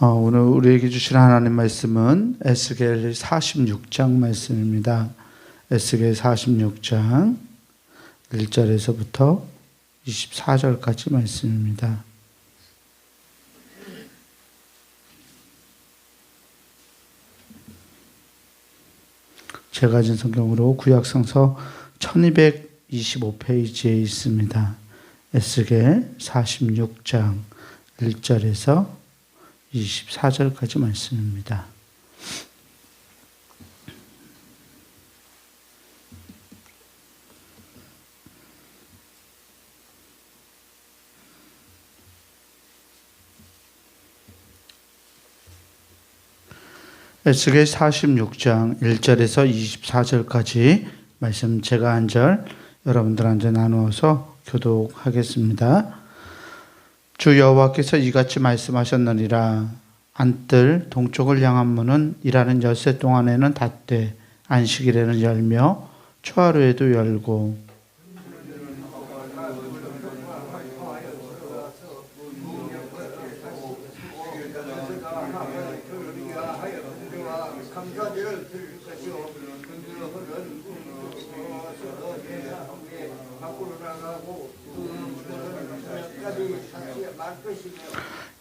오늘 우리에게 주신 하나님 말씀은 에스겔 46장 말씀입니다. 에스겔 46장 1절에서부터 24절까지 말씀입니다. 제가 가진 성경으로 구약성서 1225페이지에 있습니다. 에스겔 46장 1절에서 24절까지 말씀입니다. 에스겔 46장 1절에서 24절까지 말씀 제가 한 절, 여러분들 한 절 나누어서 교독하겠습니다. 주 여호와께서 이같이 말씀하셨느니라. 안뜰 동쪽을 향한 문은 일하는 엿새 동안에는 닫되 안식일에는 열며 초하루에도 열고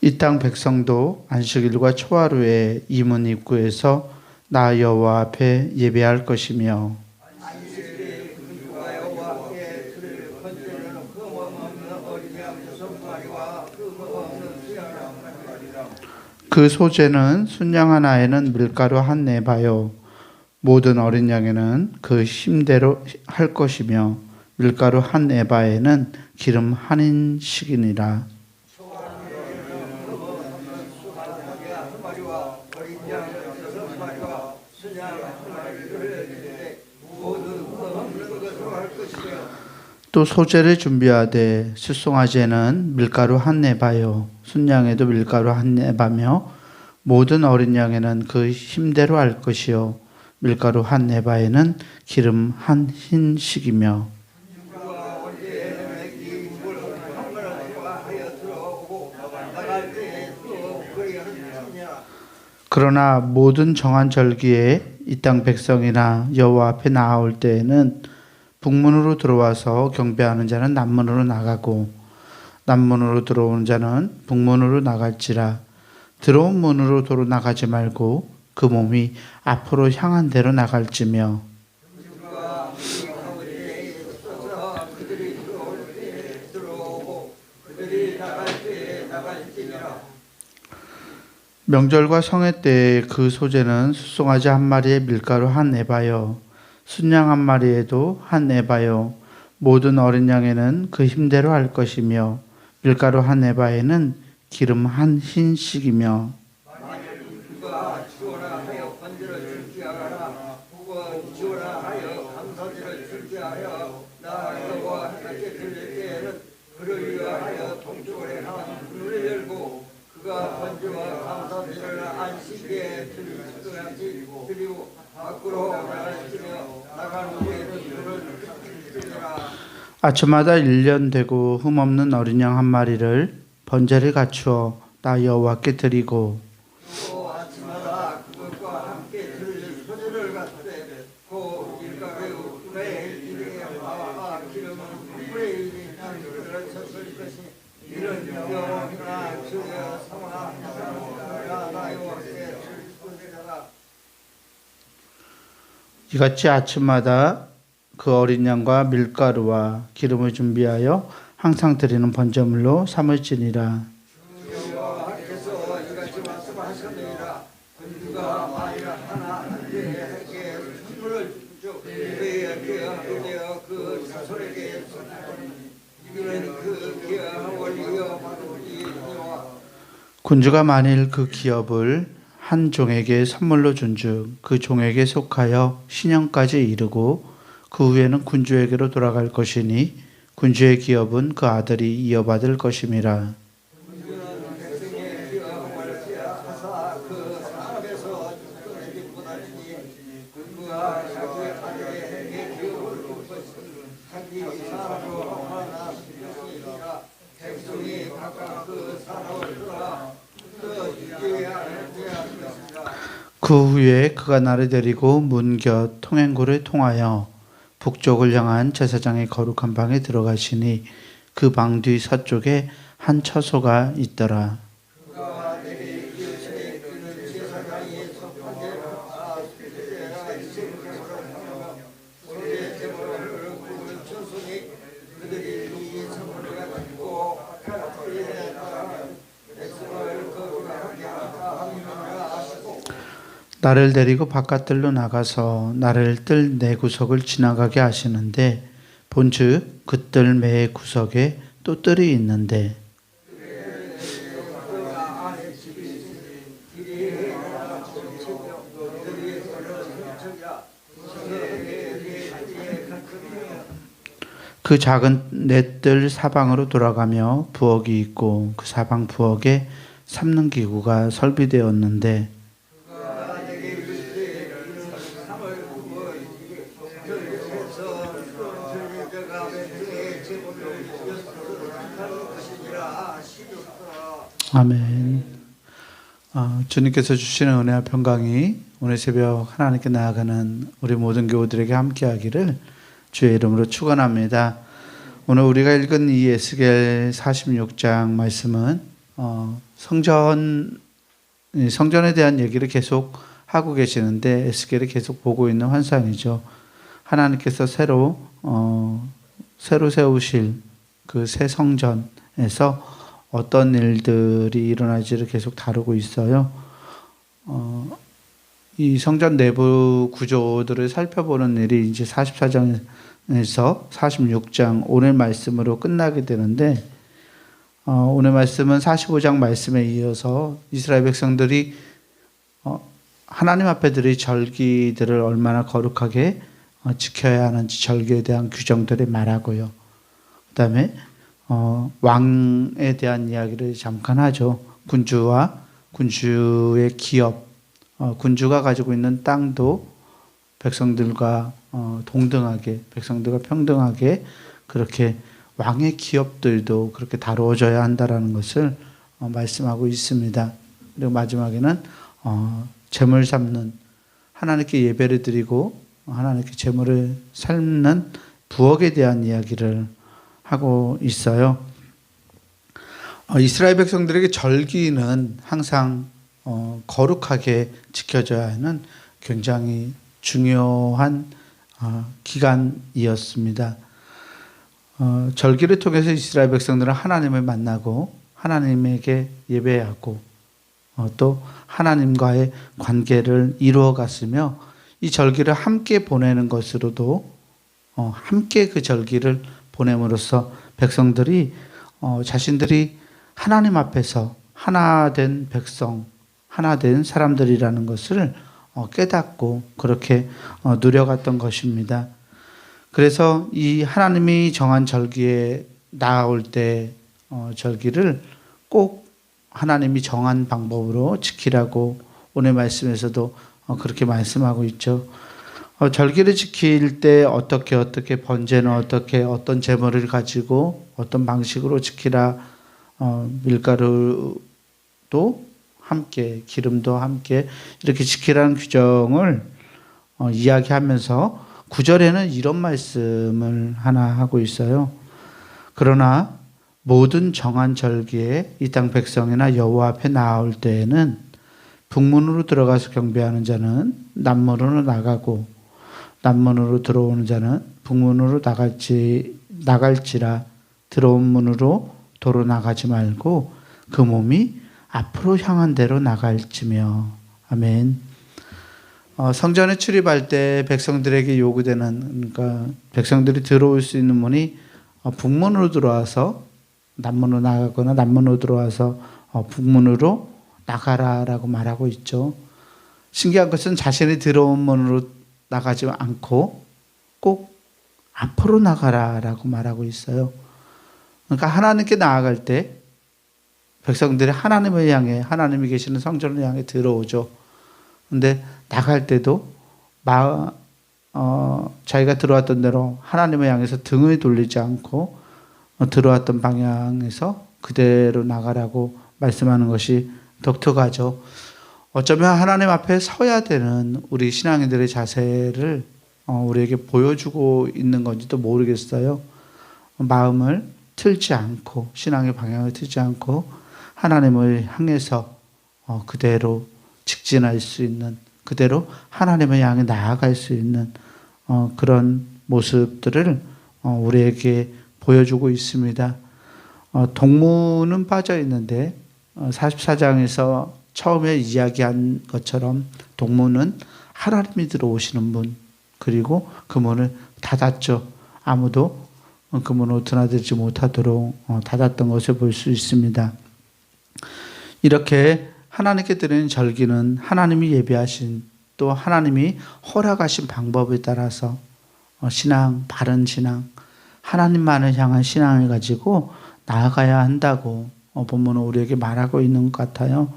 이 땅 백성도 안식일과 초하루에 이 문 입구에서 나 여호와 앞에 예배할 것이며 그 소재는 순양 하나에는 밀가루 한 네바요 모든 어린 양에는 그 힘대로 할 것이며 밀가루 한 에바에는 기름 한 인씩이니라. 또 소재를 준비하되 숫송아지에는 밀가루 한 네바요 순양에도 밀가루 한 네바며 모든 어린 양에는 그 힘대로 할 것이요 밀가루 한 네바에는 기름 한 흰씩이며 그러나 모든 정한 절기에 이 땅 백성이나 여호와 앞에 나아올 때에는 북문으로 들어와서 경배하는 자는 남문으로 나가고 남문으로 들어오는 자는 북문으로 나갈지라. 들어온 문으로 도로 나가지 말고 그 몸이 앞으로 향한 대로 나갈지며 명절과 성회 때의 그 소재는 숫송아지 한 마리에 밀가루 한 에바요 순양 한 마리에도 한 에바요 모든 어린 양에는 그 힘대로 할 것이며 밀가루 한 에바에는 기름 한 흰씩이며 아침마다 1년 되고 흠없는 어린 양 한 마리를 번제를 갖추어 나 여호와께 드리고 이같이 아침마다 그 어린 양과 밀가루와 기름을 준비하여 항상 드리는 번제물로 삼을지니라. 군주가 만일 그 기업을 한 종에게 선물로 준즉 그 종에게 속하여 신형까지 이르고 그 후에는 군주에게로 돌아갈 것이니 군주의 기업은 그 아들이 이어받을 것임이라. 백성이 각각 그 산업을 돌아 그 유대의 그 후에 그가 나를 데리고 문 곁 통행고를 통하여 북쪽을 향한 제사장의 거룩한 방에 들어가시니 그 방 뒤 서쪽에 한 처소가 있더라. 나를 데리고 바깥들로 나가서 나를 뜰 내 구석을 지나가게 하시는데 본즉 그 뜰 매 구석에 또 뜰이 있는데 그 작은 네 뜰 사방으로 돌아가며 부엌이 있고 그 사방 부엌에 삶는 기구가 설비되었는데 아멘. 주님께서 주시는 은혜와 평강이 오늘 새벽 하나님께 나아가는 우리 모든 교우들에게 함께하기를 주의 이름으로 축원합니다. 오늘 우리가 읽은 이 에스겔 46장 말씀은 성전에 대한 얘기를 계속 하고 계시는데 에스겔이 계속 보고 있는 환상이죠. 하나님께서 새로 세우실 그 새 성전에서 어떤 일들이 일어날지를 계속 다루고 있어요. 이 성전 내부 구조들을 살펴보는 일이 이제 44장에서 46장 오늘 말씀으로 끝나게 되는데 오늘 말씀은 45장 말씀에 이어서 이스라엘 백성들이 하나님 앞에 드릴 절기들을 얼마나 거룩하게 지켜야 하는지 절기에 대한 규정들을 말하고요. 그 다음에 왕에 대한 이야기를 잠깐 하죠. 군주와 군주의 기업, 군주가 가지고 있는 땅도 백성들과 동등하게, 백성들과 평등하게 그렇게 왕의 기업들도 그렇게 다루어져야 한다라는 것을 말씀하고 있습니다. 그리고 마지막에는 제물 삶는, 하나님께 예배를 드리고 하나님께 제물을 삶는 부엌에 대한 이야기를 하고 있어요. 이스라엘 백성들에게 절기는 항상 거룩하게 지켜져야 하는 굉장히 중요한 기간이었습니다. 절기를 통해서 이스라엘 백성들은 하나님을 만나고 하나님에게 예배하고 또 하나님과의 관계를 이루어 갔으며 이 절기를 함께 보내는 것으로도 함께 그 절기를 보냄으로써 백성들이 자신들이 하나님 앞에서 하나 된 백성, 하나 된 사람들이라는 것을 깨닫고 그렇게 누려갔던 것입니다. 그래서 이 하나님이 정한 절기에 나아올 때 절기를 꼭 하나님이 정한 방법으로 지키라고 오늘 말씀에서도 그렇게 말씀하고 있죠. 절기를 지킬 때 어떻게 번제는 어떤 제물을 가지고 어떤 방식으로 지키라, 밀가루도 함께 기름도 함께 이렇게 지키라는 규정을 이야기하면서 9절에는 이런 말씀을 하나 하고 있어요. 그러나 모든 정한 절기에 이 땅 백성이나 여호와 앞에 나아올 때에는 북문으로 들어가서 경배하는 자는 남문으로 나가고 남문으로 들어오는 자는 북문으로 나갈지라 들어온 문으로 도로 나가지 말고 그 몸이 앞으로 향한 대로 나갈지며. 아멘. 성전에 출입할 때 백성들에게 요구되는, 그러니까 백성들이 들어올 수 있는 문이 북문으로 들어와서 남문으로 나가거나 남문으로 들어와서 북문으로 나가라라고 말하고 있죠. 신기한 것은 자신이 들어온 문으로 나가지 않고 꼭 앞으로 나가라라고 말하고 있어요. 그러니까 하나님께 나아갈 때 백성들이 하나님을 향해, 하나님이 계시는 성전을 향해 들어오죠. 근데 나갈 때도 자기가 들어왔던 대로 하나님을 향해서 등을 돌리지 않고 들어왔던 방향에서 그대로 나가라고 말씀하는 것이 독특하죠. 어쩌면 하나님 앞에 서야 되는 우리 신앙인들의 자세를 우리에게 보여주고 있는 건지도 모르겠어요. 마음을 틀지 않고, 신앙의 방향을 틀지 않고 하나님을 향해서 그대로 직진할 수 있는, 그대로 하나님을 향해 나아갈 수 있는 그런 모습들을 우리에게 보여주고 있습니다. 동문은 빠져 있는데 44장에서 처음에 이야기한 것처럼 동문은 하나님이 들어오시는 문, 그리고 그 문을 닫았죠. 아무도 그 문으로 드나들지 못하도록 닫았던 것을 볼 수 있습니다. 이렇게 하나님께 드리는 절기는 하나님이 예비하신, 또 하나님이 허락하신 방법에 따라서 신앙, 바른 신앙, 하나님만을 향한 신앙을 가지고 나아가야 한다고 본문은 우리에게 말하고 있는 것 같아요.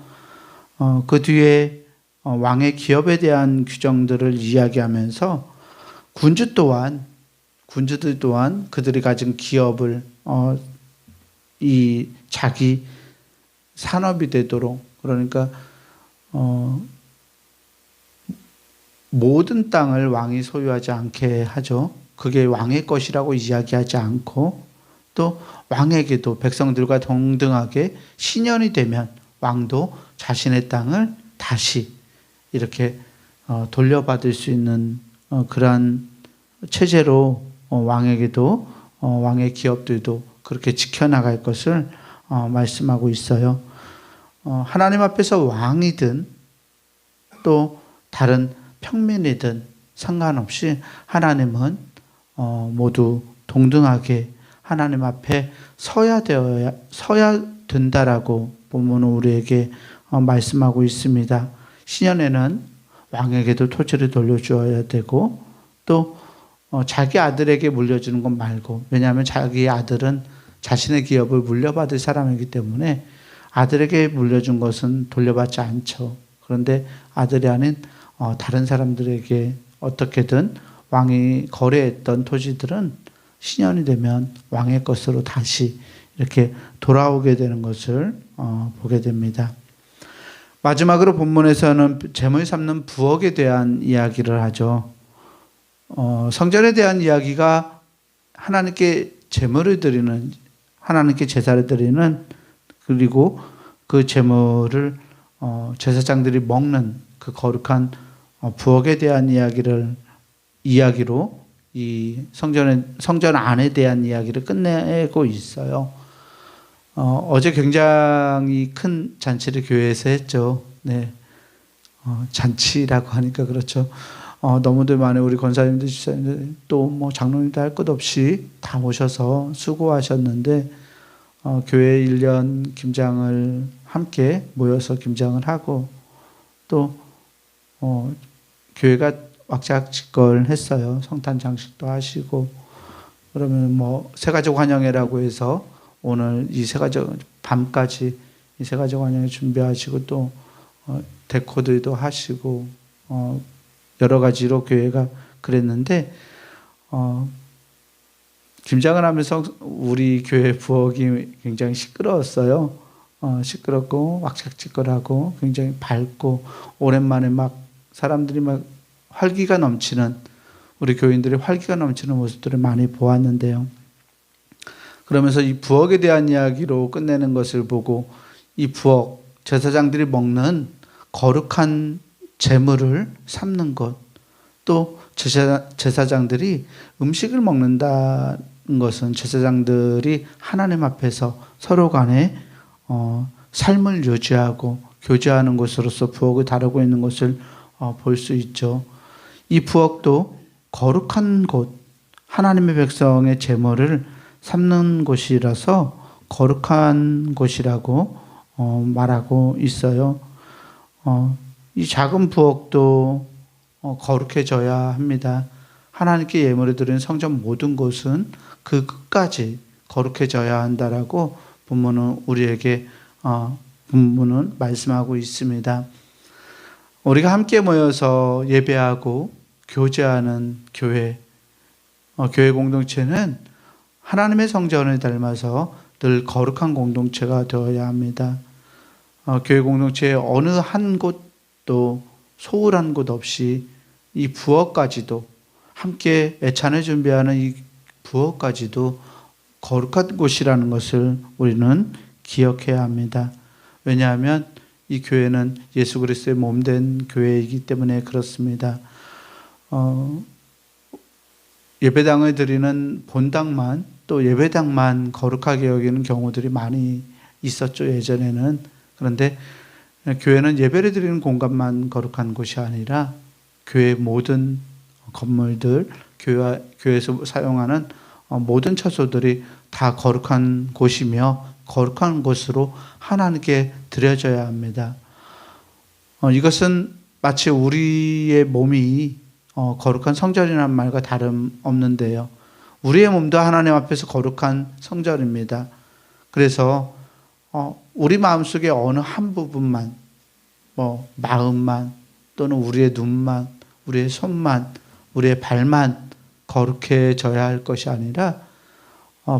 그 뒤에 왕의 기업에 대한 규정들을 이야기하면서 군주들 또한 그들이 가진 기업을 이 자기 산업이 되도록, 그러니까 모든 땅을 왕이 소유하지 않게 하죠. 그게 왕의 것이라고 이야기하지 않고, 또 왕에게도 백성들과 동등하게 신년이 되면 왕도 자신의 땅을 다시 이렇게 돌려받을 수 있는 그러한 체제로 왕에게도 왕의 기업들도 그렇게 지켜나갈 것을 말씀하고 있어요. 하나님 앞에서 왕이든 또 다른 평민이든 상관없이 하나님은 모두 동등하게 하나님 앞에 서야 된다라고 본문은 우리에게 말씀하고 있습니다. 신년에는 왕에게도 토지를 돌려주어야 되고, 또 자기 아들에게 물려주는 것 말고, 왜냐하면 자기 아들은 자신의 기업을 물려받을 사람이기 때문에 아들에게 물려준 것은 돌려받지 않죠. 그런데 아들이 아닌 다른 사람들에게 어떻게든 왕이 거래했던 토지들은 신년이 되면 왕의 것으로 다시 이렇게 돌아오게 되는 것을 보게 됩니다. 마지막으로 본문에서는 재물 삼는 부엌에 대한 이야기를 하죠. 성전에 대한 이야기가 하나님께 제물을 드리는, 하나님께 제사를 드리는, 그리고 그 제물을 제사장들이 먹는 그 거룩한 부엌에 대한 이야기로 이 성전 안에 대한 이야기를 끝내고 있어요. 어제 굉장히 큰 잔치를 교회에서 했죠. 네. 잔치라고 하니까 그렇죠. 너무들 많은 우리 권사님들, 집사님들, 또 뭐 장로님들 할 것 없이 다 오셔서 수고하셨는데, 교회 1년 김장을 함께 모여서 김장을 하고, 또 교회가 왁자지껄 했어요. 성탄 장식도 하시고, 그러면 뭐 새가족 환영회라고 해서 오늘 이 새가족 밤까지 이 새가족 환영회 준비하시고, 또 데코들도 하시고 여러 가지로 교회가 그랬는데, 김장을 하면서 우리 교회 부엌이 굉장히 시끄러웠어요. 시끄럽고 왁자지껄하고 굉장히 밝고, 오랜만에 막 사람들이 막 활기가 넘치는, 우리 교인들이 활기가 넘치는 모습들을 많이 보았는데요. 그러면서 이 부엌에 대한 이야기로 끝내는 것을 보고, 이 부엌, 제사장들이 먹는 거룩한 제물을 삶는 것, 또 제사장들이 음식을 먹는다는 것은 제사장들이 하나님 앞에서 서로 간에 삶을 유지하고 교제하는 것으로서 부엌을 다루고 있는 것을 볼 수 있죠. 이 부엌도 거룩한 곳, 하나님의 백성의 제물을 삶는 곳이라서 거룩한 곳이라고 말하고 있어요. 이 작은 부엌도 거룩해져야 합니다. 하나님께 예물을 드리는 성전 모든 곳은 그 끝까지 거룩해져야 한다라고 본문은 우리에게 본문은 말씀하고 있습니다. 우리가 함께 모여서 예배하고 교제하는 교회 공동체는 하나님의 성전을 닮아서 늘 거룩한 공동체가 되어야 합니다. 교회 공동체의 어느 한 곳 또 소홀한 곳 없이 이 부엌까지도 함께 애찬을 준비하는 이 부엌까지도 거룩한 곳이라는 것을 우리는 기억해야 합니다. 왜냐하면 이 교회는 예수 그리스도의 몸된 교회이기 때문에 그렇습니다. 예배당을 드리는 본당만 또 예배당만 거룩하게 여기는 경우들이 많이 있었죠, 예전에는. 그런데 교회는 예배를 드리는 공간만 거룩한 곳이 아니라 교회 모든 건물들, 교회에서 사용하는 모든 처소들이 다 거룩한 곳이며 거룩한 곳으로 하나님께 드려져야 합니다. 이것은 마치 우리의 몸이 거룩한 성전이라는 말과 다름없는데요. 우리의 몸도 하나님 앞에서 거룩한 성전입니다. 그래서 우리 마음속에 어느 한 부분만, 마음만 또는 우리의 눈만, 우리의 손만, 우리의 발만 거룩해져야 할 것이 아니라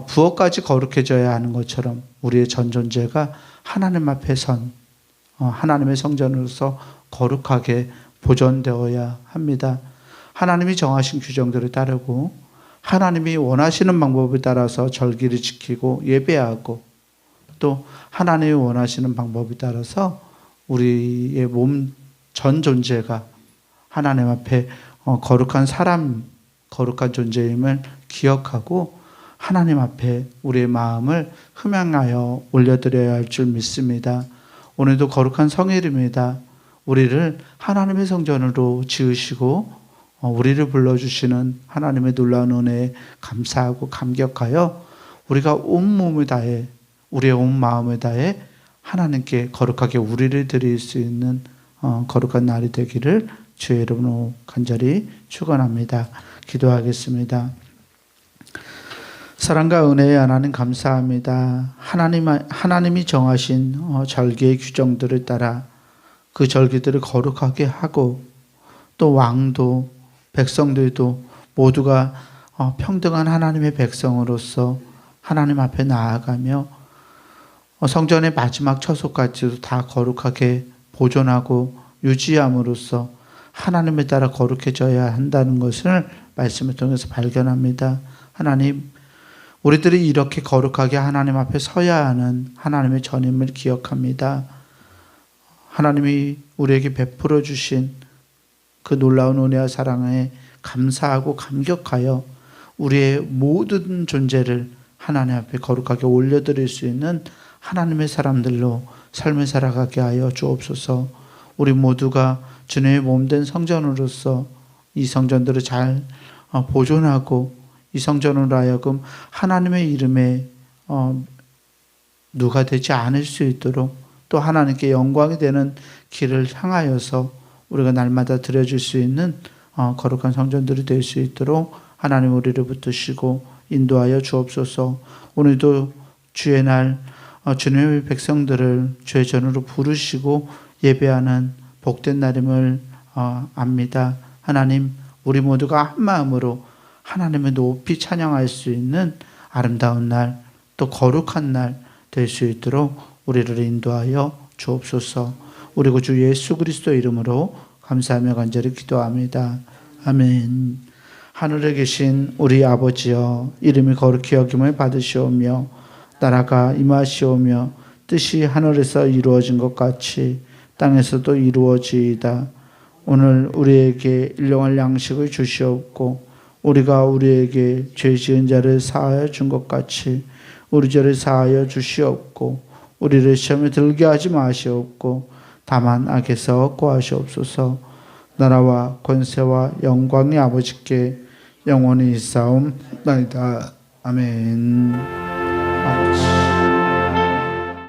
부엌까지 거룩해져야 하는 것처럼 우리의 전 존재가 하나님 앞에 하나님의 성전으로서 거룩하게 보존되어야 합니다. 하나님이 정하신 규정들을 따르고 하나님이 원하시는 방법에 따라서 절기를 지키고 예배하고 또 하나님이 원하시는 방법에 따라서 우리의 몸 전 존재가 하나님 앞에 거룩한 사람, 거룩한 존재임을 기억하고 하나님 앞에 우리의 마음을 흠양하여 올려드려야 할 줄 믿습니다. 오늘도 거룩한 성일입니다. 우리를 하나님의 성전으로 지으시고 우리를 불러주시는 하나님의 놀라운 은혜에 감사하고 감격하여 우리가 온 몸을 다해 우리의 온 마음을 다해 하나님께 거룩하게 우리를 드릴 수 있는 거룩한 날이 되기를 주의 이름으로 간절히 축원합니다. 기도하겠습니다. 사랑과 은혜의 하나님 감사합니다. 하나님이 정하신 절기의 규정들을 따라 그 절기들을 거룩하게 하고 또 왕도 백성들도 모두가 평등한 하나님의 백성으로서 하나님 앞에 나아가며 성전의 마지막 처소까지도 다 거룩하게 보존하고 유지함으로써 하나님에 따라 거룩해져야 한다는 것을 말씀을 통해서 발견합니다. 하나님, 우리들이 이렇게 거룩하게 하나님 앞에 서야 하는 하나님의 전임을 기억합니다. 하나님이 우리에게 베풀어 주신 그 놀라운 은혜와 사랑에 감사하고 감격하여 우리의 모든 존재를 하나님 앞에 거룩하게 올려드릴 수 있는 하나님의 사람들로 삶을 살아가게 하여 주옵소서. 우리 모두가 주님의 몸된 성전으로서 이 성전들을 잘 보존하고 이 성전으로 하여금 하나님의 이름에 누가 되지 않을 수 있도록 또 하나님께 영광이 되는 길을 향하여서 우리가 날마다 드려줄 수 있는 거룩한 성전들이 될 수 있도록 하나님 우리를 붙드시고 인도하여 주옵소서. 오늘도 주의 날 주님의 백성들을 주의 전으로 부르시고 예배하는 복된 날임을 압니다. 하나님, 우리 모두가 한 마음으로 하나님을 높이 찬양할 수 있는 아름다운 날, 또 거룩한 날 될 수 있도록 우리를 인도하여 주옵소서. 우리 구주 예수 그리스도 이름으로 감사하며 간절히 기도합니다. 아멘. 하늘에 계신 우리 아버지여, 이름이 거룩히 여김을 받으시오며 나라가 임하시오며 뜻이 하늘에서 이루어진 것 같이 땅에서도 이루어지이다. 오늘 우리에게 일용할 양식을 주시옵고 우리가 우리에게 죄 지은 자를 사하여 준 것 같이 우리 죄를 사하여 주시옵고 우리를 시험에 들게 하지 마시옵고 다만 악에서 구하시옵소서. 나라와 권세와 영광이 아버지께 영원히 있사옵나이다. 아멘.